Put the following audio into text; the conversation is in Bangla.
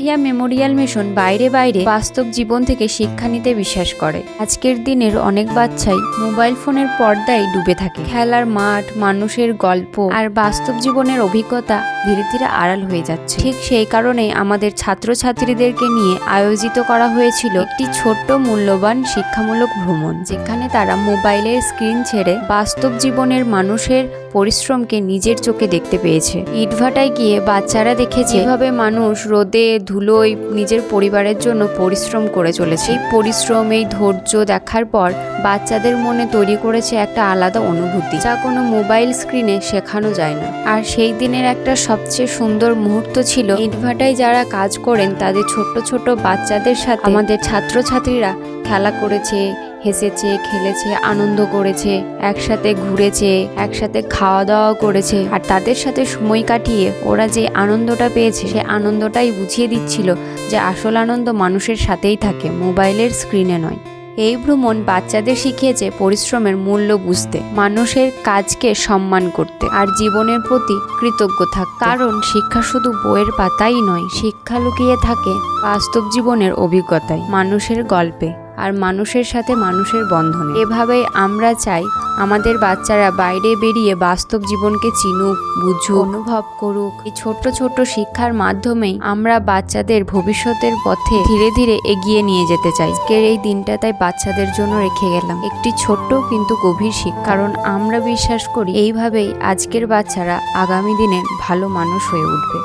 মাহিয়া মেমোরিয়াল মিশন বাইরে বাইরে বাস্তব জীবন থেকে শিক্ষা নিতে বিশ্বাস করে। আজকের দিনের অনেক বাচ্চাই মোবাইল ফোনের পর্দায় ডুবে থাকে। খেলার মাঠ, মানুষের গল্প আর বাস্তব জীবনের অভিজ্ঞতা ধীরে ধীরে আড়াল হয়ে যাচ্ছে। ঠিক সেই কারণেই আমাদের ছাত্রছাত্রীদেরকে নিয়ে আয়োজিত করা হয়েছিল একটি ছোট্ট মূল্যবান শিক্ষামূলক ভ্রমণ, যেখানে তারা মোবাইলের স্ক্রিন ছেড়ে বাস্তব জীবনের মানুষের পরিশ্রমকে নিজের চোখে দেখতে পেয়েছে। ইটভাটায় গিয়ে বাচ্চারা দেখেছে এভাবে মানুষ রোদে ধুলোয় নিজের পরিবারের জন্য পরিশ্রম করে চলেছে। এই পরিশ্রম, এই ধৈর্য দেখার পর বাচ্চাদের মনে তৈরি করেছে একটা আলাদা অনুভূতি, যা কোনো মোবাইল স্ক্রিনে শেখানো যায় না। আর সেই দিনের একটা সবচেয়ে সুন্দর মুহূর্ত ছিল ইটভাটায় যারা কাজ করেন তাদের ছোট্ট ছোট বাচ্চাদের সাথে আমাদের ছাত্রছাত্রীরা খেলা করেছে, হেসেছে, খেলেছে, আনন্দ করেছে, একসাথে ঘুরেছে, একসাথে খাওয়া দাওয়া করেছে। আর তাদের সাথে সময় কাটিয়ে ওরা যে আনন্দটা পেয়েছে সে আনন্দটাই বুঝিয়ে দিচ্ছিল যে আসল আনন্দ মানুষের সাথেই থাকে, মোবাইলের স্ক্রিনে নয়। এই ভ্রমণ বাচ্চাদের শিখিয়েছে পরিশ্রমের মূল্য বুঝতে, মানুষের কাজকে সম্মান করতে আর জীবনের প্রতি কৃতজ্ঞ থাকতে। কারণ শিক্ষা শুধু বইয়ের পাতাই নয়, শিক্ষা লুকিয়ে থাকে বাস্তব জীবনের অভিজ্ঞতায়, মানুষের গল্পে আর মানুষের সাথে মানুষের বন্ধনে। এভাবেই আমরা চাই আমাদের বাচ্চারা বাইরে বেরিয়ে বাস্তব জীবনকে চিনুক, বুঝুক, অনুভব করুক। এই ছোট্ট ছোট্ট শিক্ষার মাধ্যমেই আমরা বাচ্চাদের ভবিষ্যতের পথে ধীরে ধীরে এগিয়ে নিয়ে যেতে চাই। আজকের এই দিনটা তাই বাচ্চাদের জন্য রেখে গেলাম একটি ছোট্ট কিন্তু গভীর শিক্ষা, কারণ আমরা বিশ্বাস করি এইভাবেই আজকের বাচ্চারা আগামী দিনের ভালো মানুষ হয়ে উঠবে।